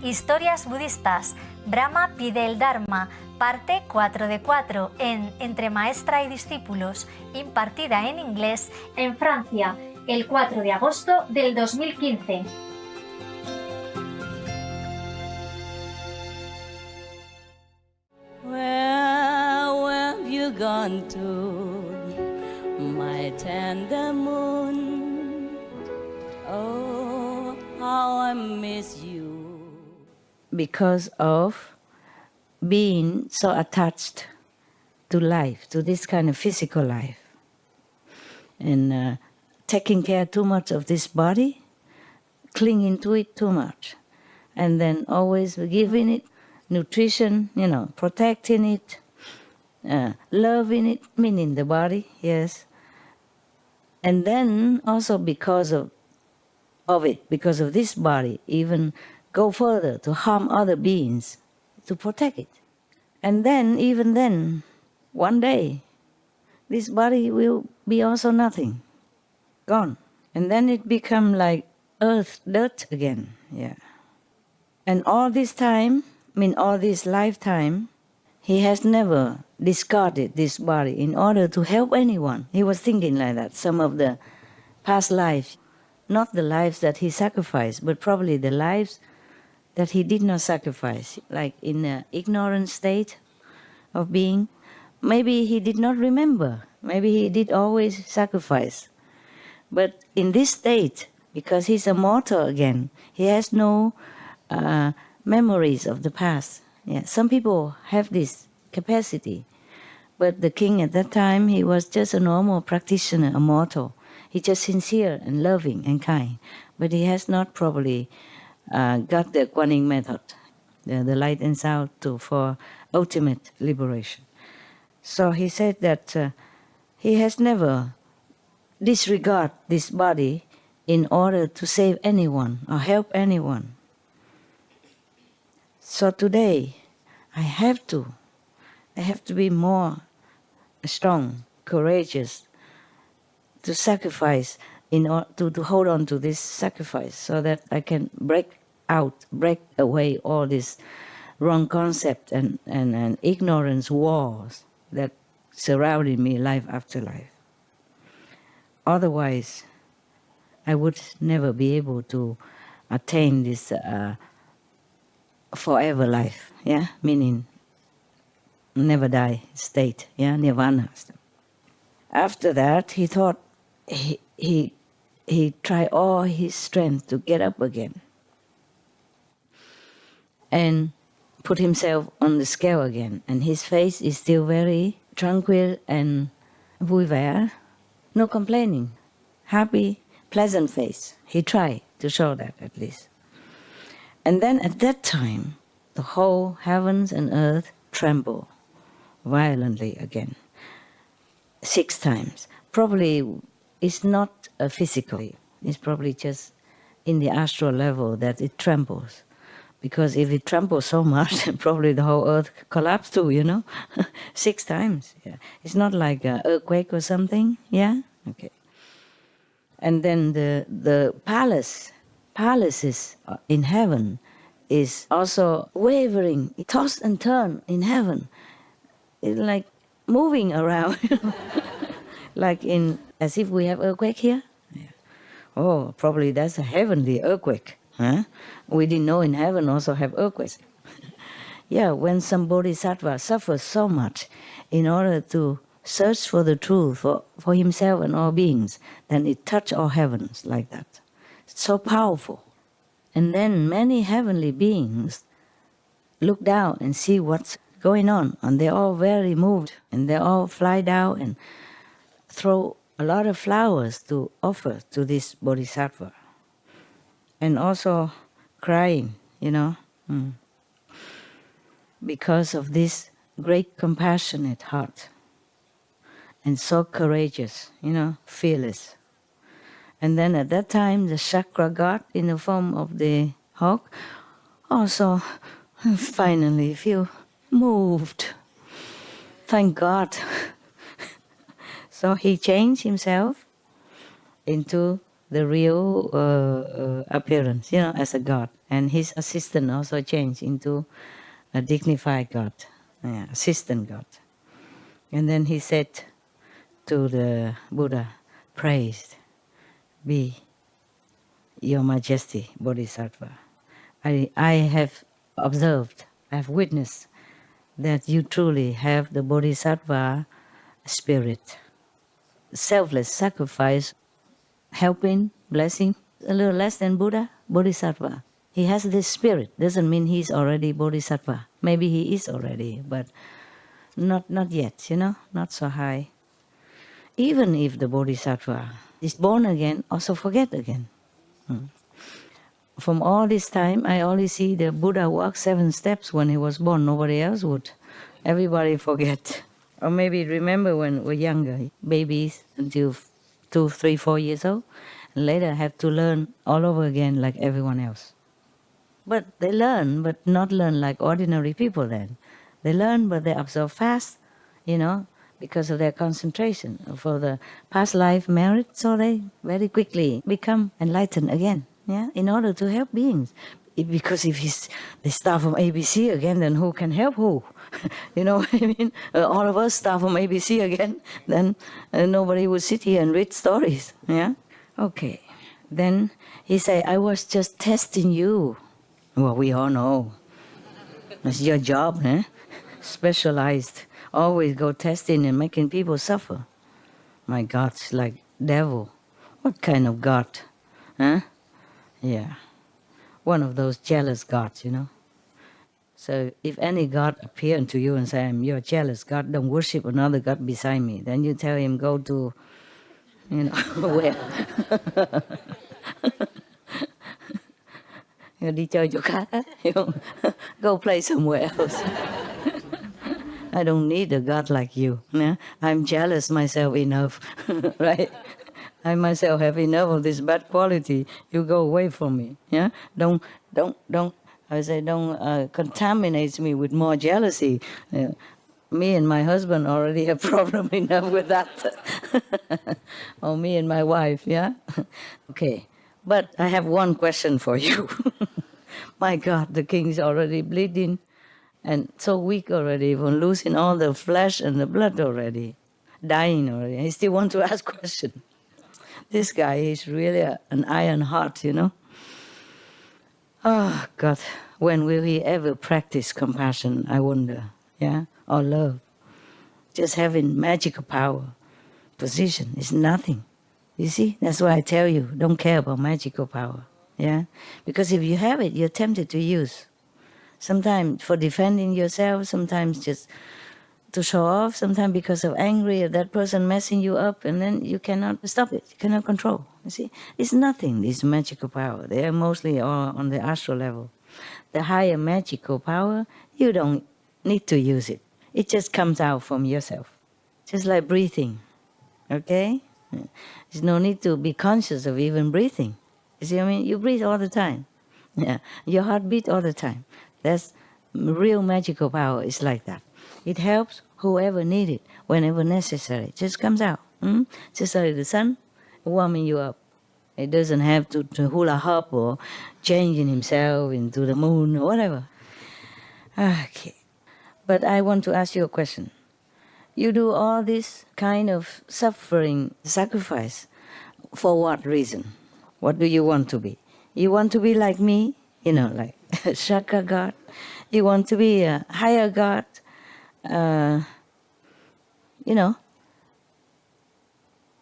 Historias budistas. Brahma pide el Dharma, parte 4 de 4, en Entre maestra y discípulos, impartida en inglés en Francia, el 4 de agosto del 2015. Where have you gone to, my tender moon? Oh, how I miss you. Because of being so attached to life, to this kind of physical life, and taking care too much of this body, clinging to it too much, and then always giving it nutrition, protecting it, loving it, meaning the body, yes. And then also because of it, because of this body, even go further to harm other beings, to protect it. And then, even then, one day, this body will be also nothing, gone. And then it become like earth, dirt again, yeah. And all this time, all this lifetime, he has never discarded this body in order to help anyone. He was thinking like that. Some of the past lives, not the lives that he sacrificed, but probably the lives that he did not sacrifice, like in an ignorant state of being. Maybe he did not remember. Maybe he did always sacrifice. But in this state, because he's a mortal again, he has no memories of the past. Yeah, some people have this capacity. But the king at that time, he was just a normal practitioner, a mortal. He's just sincere and loving and kind. But he has not probably got the Guanyin method, the light and sound for ultimate liberation. So he said that he has never disregarded this body in order to save anyone or help anyone. So today, I have to be more strong, courageous, to sacrifice, to hold on to this sacrifice, so that I can break away all this wrong concept and ignorance walls that surrounded me life after life. Otherwise, I would never be able to attain this forever life, yeah, meaning never die state, yeah, nirvana. After that, he thought he tried all his strength to get up again and put himself on the scale again. And his face is still very tranquil and vui vẻ, no complaining, happy, pleasant face. He tried to show that at least. And then at that time, the whole heavens and earth tremble violently again, 6 times. Probably it's not physically, it's probably just in the astral level that it trembles. Because if it trembles so much, then probably the whole earth collapsed too, 6 times. Yeah. It's not like an earthquake or something, yeah? Okay. And then the palaces in heaven is also wavering, it tossed and turned in heaven. It's like moving around, like as if we have earthquake here. Yeah. Oh, probably that's a heavenly earthquake. Huh? We didn't know in heaven also have earthquakes. Yeah, when some bodhisattva suffers so much in order to search for the truth for himself and all beings, then it touches all heavens like that. It's so powerful. And then many heavenly beings look down and see what's going on, and they're all very moved, and they all fly down and throw a lot of flowers to offer to this bodhisattva. And also crying, because of this great compassionate heart. And so courageous, fearless. And then at that time, the chakra god in the form of the hawk also finally feel moved. Thank God. So he changed himself into the real appearance, as a god. And his assistant also changed into a dignified god, assistant god. And then he said to the Buddha, praised be your majesty, Bodhisattva. I have observed, I have witnessed that you truly have the Bodhisattva spirit. Selfless sacrifice, helping, blessing, a little less than Buddha, Bodhisattva. He has this spirit. Doesn't mean he's already Bodhisattva. Maybe he is already, but not yet, not so high. Even if the Bodhisattva is born again, also forget again. From all this time, I only see the Buddha walk 7 steps when he was born. Nobody else would. Everybody forget. Or maybe remember when we're younger, babies until 2, 3, 4 years old, and later have to learn all over again like everyone else. But they learn, but not learn like ordinary people then. They learn, but they absorb fast, because of their concentration for the past life merit, so they very quickly become enlightened again, in order to help beings. Because if they start from ABC again, then who can help who? You know what I mean? All of us start from ABC again, then nobody would sit here and read stories, Okay. Then he said, I was just testing you. Well, we all know. That's your job, Specialized. Always go testing and making people suffer. My God's like devil. What kind of God? Yeah. One of those jealous gods, So if any God appear unto you and say, I'm your jealous God, don't worship another God beside me. Then you tell him, go to, where? Đi chơi chỗ khác, go play somewhere else. I don't need a God like you. I'm jealous myself enough, right? I myself have enough of this bad quality. You go away from me. Don't. I say don't contaminate me with more jealousy. Me and my husband already have problem enough with that. Or me and my wife. Okay. But I have one question for you. My God, the king is already bleeding and so weak already, even losing all the flesh and the blood already, dying already. I still want to ask question. This guy is really an iron heart, Oh, God, when will he ever practice compassion, I wonder, or love? Just having magical power, position is nothing. You see, that's why I tell you, don't care about magical power, Because if you have it, you're tempted to use. Sometimes for defending yourself, sometimes just to show off, sometimes because of angry at that person messing you up, and then you cannot stop it, you cannot control. You see, it's nothing, this magical power. They are mostly all on the astral level. The higher magical power, you don't need to use it. It just comes out from yourself, just like breathing, okay? There's no need to be conscious of even breathing. You see what I mean? You breathe all the time. Your heart beats all the time. That's real magical power. It's like that. It helps whoever needs it, whenever necessary. It just comes out. Just like the sun warming you up. It doesn't have to hula hop or changing himself into the moon or whatever. Okay. But I want to ask you a question. You do all this kind of suffering, sacrifice, for what reason? What do you want to be? You want to be like me? Like Shaka God. You want to be a higher God.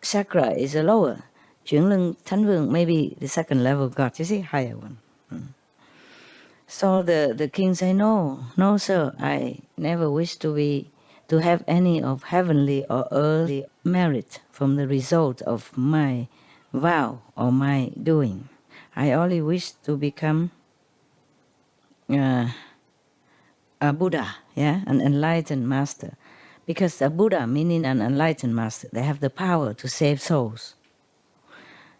Chakra is a lower. Chuyển Lưng, Thánh Vương, maybe the second level God. You see, higher one. So the king say, no, sir. I never wish to have any of heavenly or earthly merit from the result of my vow or my doing. I only wish to become a Buddha, an enlightened master. Because a Buddha, meaning an enlightened master, they have the power to save souls.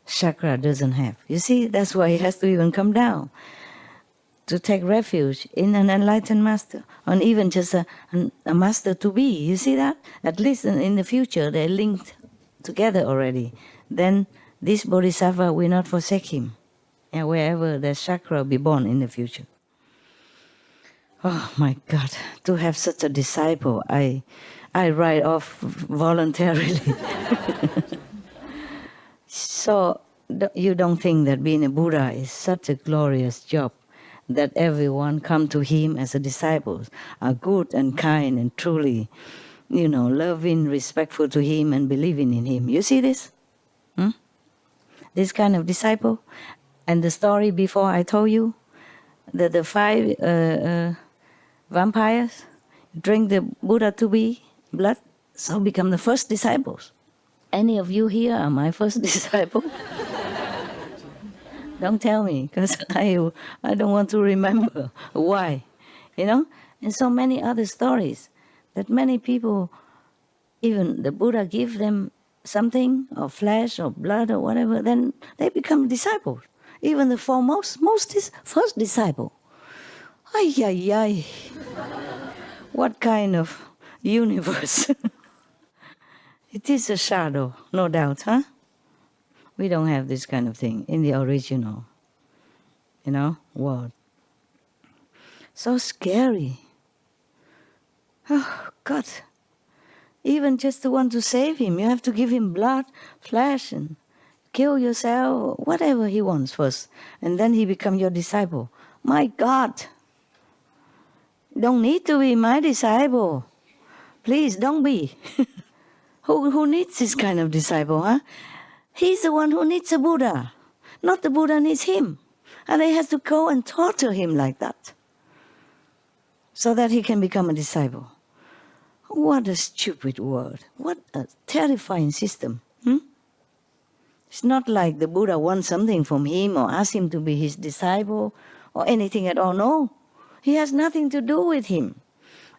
Chakra doesn't have. You see, that's why he has to even come down to take refuge in an enlightened master, or even just a master to be. You see that? At least in the future, they're linked together already. Then this bodhisattva will not forsake him, and wherever the chakra be born in the future. Oh my God, to have such a disciple, I write off voluntarily. So you don't think that being a Buddha is such a glorious job, that everyone come to him as a disciple, are good and kind and truly, loving, respectful to him and believing in him. You see this? This kind of disciple. And the story before I told you, that the 5 vampires drink the Buddha to be blood, so become the first disciples. Any of you here are my first disciple? Don't tell me, because I don't want to remember why, And so many other stories that many people, even the Buddha give them something, or flesh or blood or whatever, then they become disciples. Even the foremost, first disciple. Ay, ay, ay. What kind of universe? It is a shadow, no doubt, huh? We don't have this kind of thing in the original, world. So scary. Oh, God. Even just to want to save him, you have to give him blood, flesh, and kill yourself, whatever he wants first. And then he becomes your disciple. My God. Don't need to be my disciple. Please, don't be. Who needs this kind of disciple, huh? He's the one who needs a Buddha. Not the Buddha needs him. And they have to go and torture him like that, so that he can become a disciple. What a stupid world. What a terrifying system. It's not like the Buddha wants something from him or asks him to be his disciple or anything at all. No. He has nothing to do with him.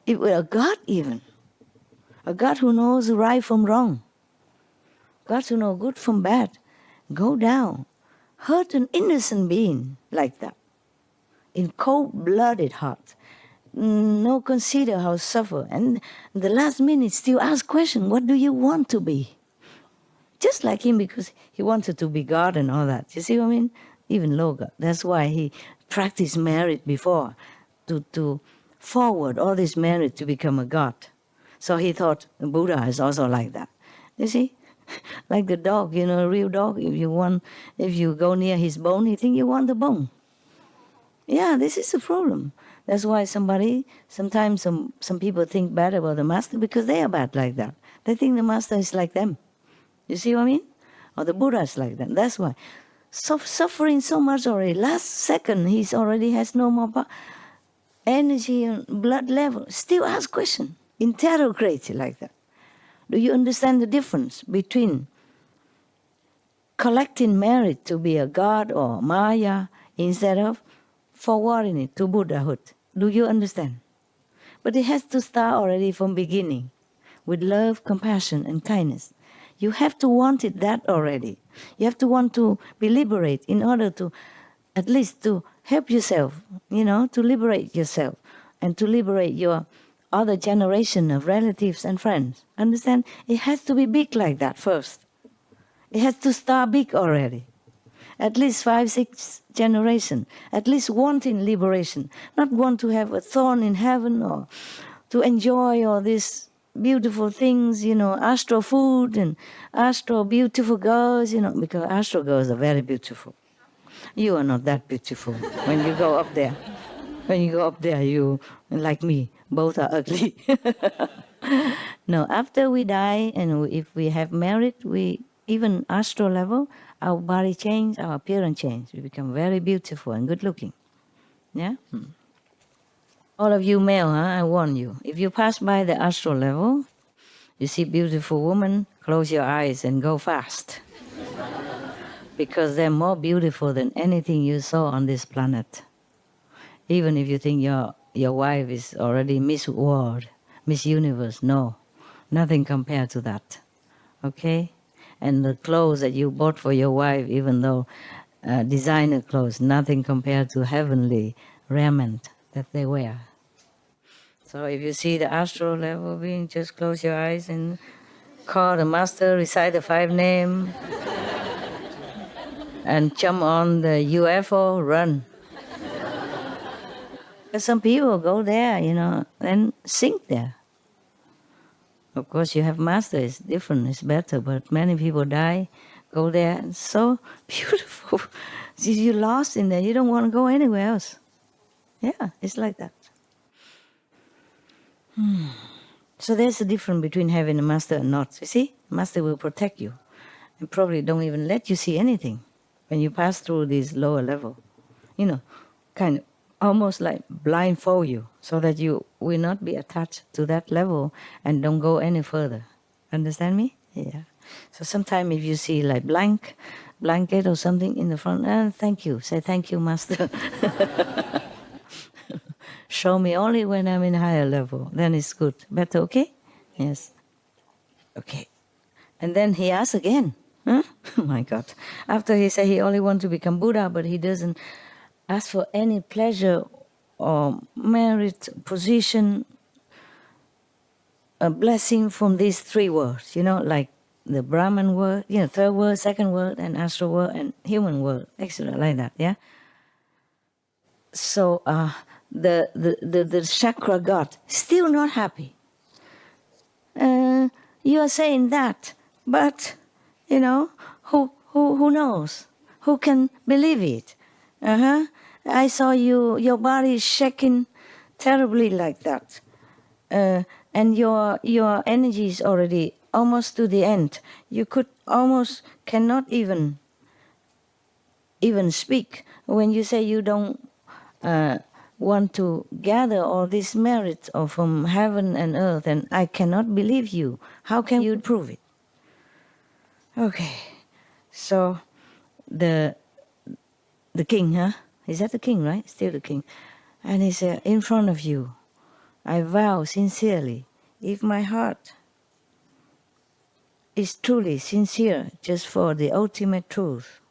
It was a God even. A God who knows right from wrong. God who knows good from bad. Go down. Hurt an innocent being like that. In cold-blooded heart. No consider how suffer. And the last minute still ask question, what do you want to be? Just like him, because he wanted to be God and all that. You see what I mean? Even low God. That's why he practiced merit before, to forward all this merit to become a God. So he thought the Buddha is also like that. You see? Like the dog, a real dog, if you go near his bone, he thinks you want the bone. Yeah, this is the problem. That's why sometimes some people think bad about the master because they are bad like that. They think the master is like them. You see what I mean? Or the Buddha is like that. That's why. Suffering so much already. Last second, he already has no more energy and blood level. Still ask question. Interrogate like that. Do you understand the difference between collecting merit to be a god or Maya instead of forwarding it to Buddhahood? Do you understand? But it has to start already from beginning with love, compassion, and kindness. You have to want it that already. You have to want to be liberated in order to, at least to help yourself, to liberate yourself and to liberate your other generation of relatives and friends. Understand? It has to be big like that first. It has to start big already. At least 5, 6 generations. At least wanting liberation. Not want to have a thorn in heaven or to enjoy all these beautiful things, astral food and astral beautiful girls, because astral girls are very beautiful. You are not that beautiful when you go up there. When you go up there, you, like me, both are ugly. No, after we die and if we have merit, even astral level, our body change, our appearance change. We become very beautiful and good looking. Yeah? All of you male, I warn you. If you pass by the astral level, you see beautiful woman, close your eyes and go fast. Because they're more beautiful than anything you saw on this planet. Even if you think your wife is already Miss World, Miss Universe, no. Nothing compared to that. Okay? And the clothes that you bought for your wife, even though designer clothes, nothing compared to heavenly raiment that they wear. So if you see the astral level being, just close your eyes and call the master, recite the 5 names. and jump on the UFO, run. But some people go there, and sink there. Of course, you have master, it's different, it's better, but many people die, go there, it's so beautiful. You're lost in there, you don't want to go anywhere else. Yeah, it's like that. So there's a difference between having a master and not. You see, master will protect you and probably don't even let you see anything when you pass through this lower level. Kind of almost like blindfold you so that you will not be attached to that level and don't go any further. Understand me? Yeah. So sometimes if you see like blanket or something in the front, thank you. Say thank you, master. Show me only when I'm in higher level. Then it's good. Better, okay? Yes. Okay. And then he asks again. Huh? Oh my God. After he said he only wants to become Buddha, but he doesn't ask for any pleasure or merit, position, a blessing from these three worlds, like the Brahman world, third world, second world, and astral world, and human world, etc., like that, yeah? So the chakra god still not happy. You are saying that, but, who knows? Who can believe it? I saw your body is shaking terribly like that. And your energy is already almost to the end. You cannot even speak. When you say you don't want to gather all this merit from heaven and earth, and I cannot believe you, how can you prove it? Okay, so the king, huh? Is that the king, right? Still the king. And he said, in front of you, I vow sincerely, if my heart is truly sincere just for the ultimate truth,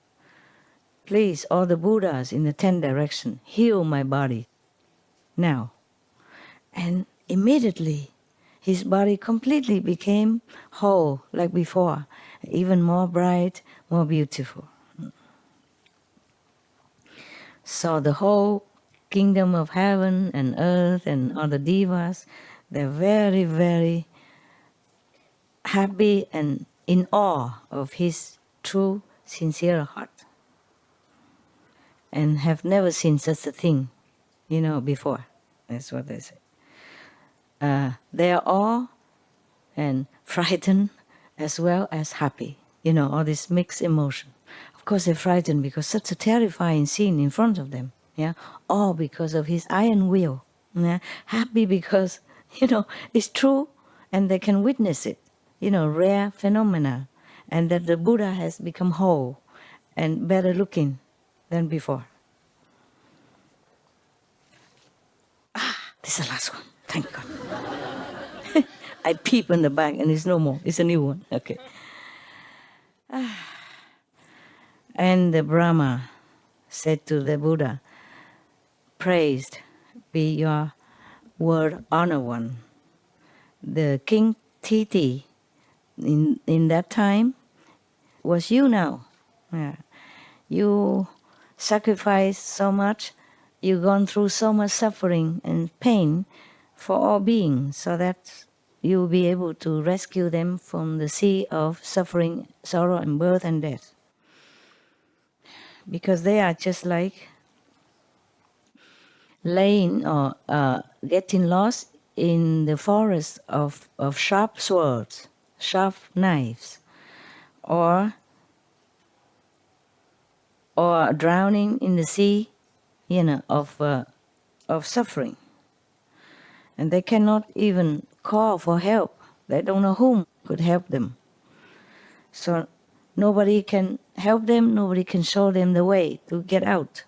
please, all the Buddhas in the 10 directions, heal my body now. And immediately, his body completely became whole like before, even more bright, more beautiful. So the whole kingdom of heaven and earth and all the devas, they're very, very happy and in awe of his true, sincere heart. And have never seen such a thing, before. That's what they say. They are awe and frightened as well as happy, all this mixed emotion. Of course, they're frightened because such a terrifying scene in front of them. Yeah, all because of his iron will. Yeah? Happy because it's true, and they can witness it. Rare phenomena, and that the Buddha has become whole and better looking than before. This is the last one. Thank God. I peep in the back, and it's no more. It's a new one. Okay. And the Brahma said to the Buddha, praised be your word honor one. The King Titi in that time was you now. Yeah. You sacrificed so much, you've gone through so much suffering and pain for all beings so that you will be able to rescue them from the sea of suffering, sorrow, and birth and death. Because they are just like laying or getting lost in the forest of sharp swords, sharp knives, or drowning in the sea, of suffering. And they cannot even call for help. They don't know whom could help them. So nobody can help them, nobody can show them the way to get out.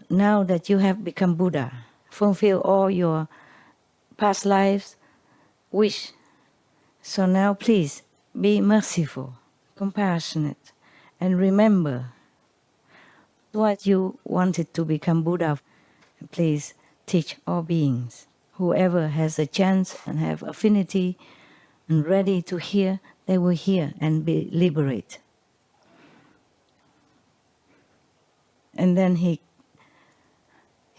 Now that you have become Buddha, fulfill all your past lives' wish. So now please be merciful, compassionate, and remember what you wanted to become Buddha. Please teach all beings. Whoever has a chance and have affinity and ready to hear, they will hear and be liberated. And then he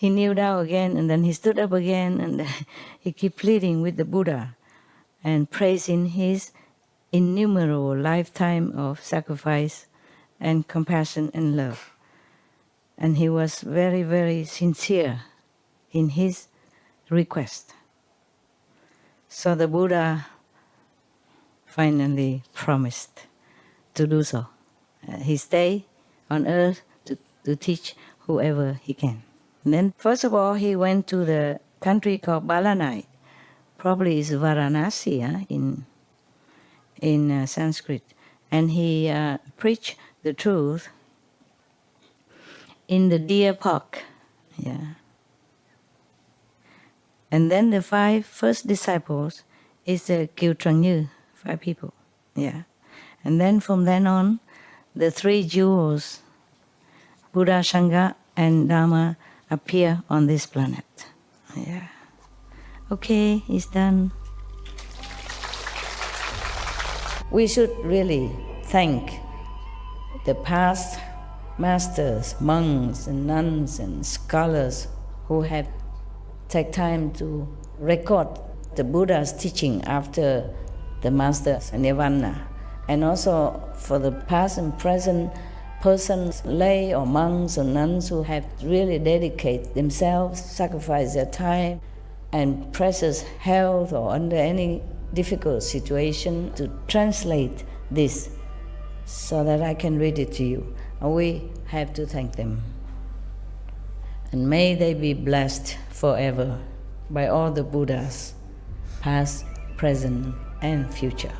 kneeled down again, and then he stood up again, and he kept pleading with the Buddha and praising his innumerable lifetime of sacrifice and compassion and love. And he was very, very sincere in his request. So the Buddha finally promised to do so. He stayed on earth to teach whoever he can. And then first of all, he went to the country called Balanai. Probably is Varanasi in Sanskrit. And he preached the truth in the deer park. Yeah. And then the 5 first disciples is the Kieu Trang Như, 5 people. Yeah. And then from then on, the 3 jewels, Buddha, Sangha, and Dharma, appear on this planet. Yeah. Okay, it's done. We should really thank the past masters, monks, and nuns, and scholars who have taken time to record the Buddha's teaching after the master's nirvana. And also for the past and present persons, lay or monks or nuns who have really dedicated themselves, sacrificed their time and precious health or under any difficult situation to translate this so that I can read it to you. And we have to thank them. And may they be blessed forever by all the Buddhas, past, present, and future.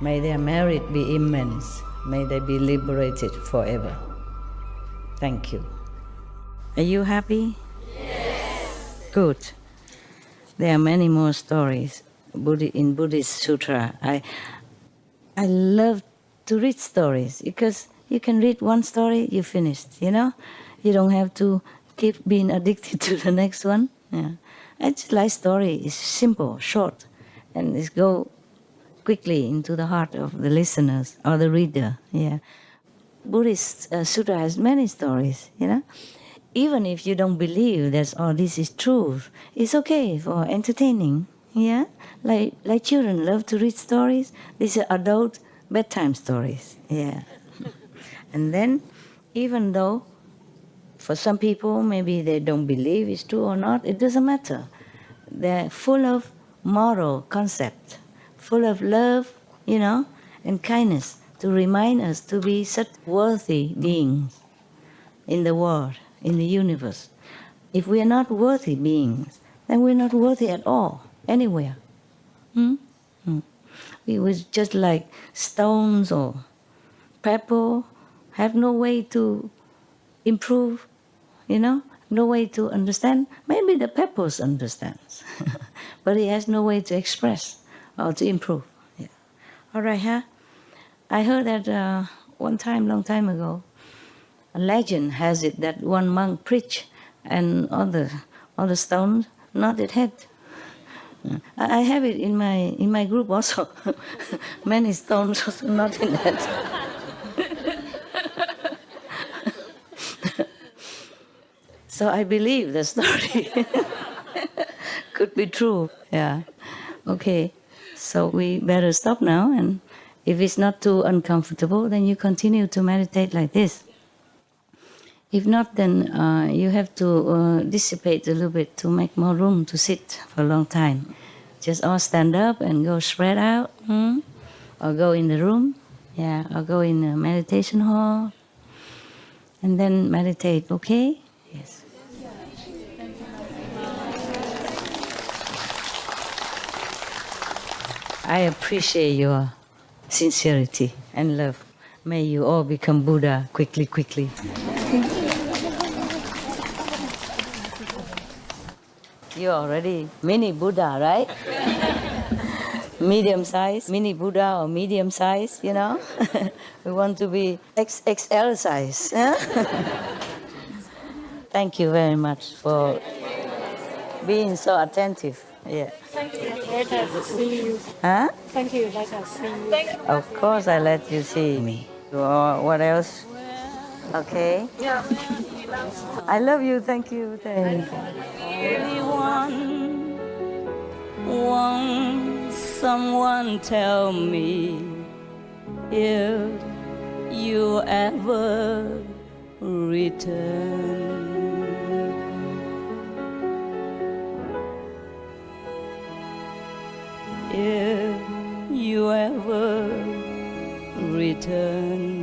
May their merit be immense. May they be liberated forever. Thank you. Are you happy? Yes. Good. There are many more stories in Buddhist Sutra. I love to read stories because you can read one story, you finished, you know? You don't have to keep being addicted to the next one. Yeah. I just like story. It's simple, short, and it's go quickly into the heart of the listeners or the reader. Yeah, Buddhist Sutra has many stories. You know, even if you don't believe that all this is truth, it's okay for entertaining. Yeah, like children love to read stories. These are adult bedtime stories. Yeah, and then even though for some people maybe they don't believe it's true or not, it doesn't matter. They're full of moral concept, full of love, you know, and kindness to remind us to be such worthy beings in the world, in the universe. If we are not worthy beings, then we're not worthy at all, anywhere. We was just like stones or pebble, have no way to improve, you know, no way to understand. Maybe the pebbles understands, but he has no way to express or to improve. Yeah. All right, huh? I heard that one time, long time ago, a legend has it that one monk preached and all the stones nodded head. I have it in my group also. Many stones also nodding head. So I believe the story could be true. Yeah. Okay. So we better stop now, and if it's not too uncomfortable, then you continue to meditate like this. If not, then you have to dissipate a little bit to make more room to sit for a long time. Just all stand up and go spread out, or go in the room, yeah, or go in a meditation hall, and then meditate, okay? Yes. I appreciate your sincerity and love. May you all become Buddha quickly, quickly. You're already mini Buddha, right? Medium size, mini Buddha or medium size, you know? We want to be XXL size. Huh? Thank you very much for being so attentive. Yeah. Thank you. Let us see you. Huh? Thank you. Let us see you. Of course I let you see me. What else Okay. I love you. Thank you. Thank you. Everyone, won't someone tell me if you ever return? If you ever return.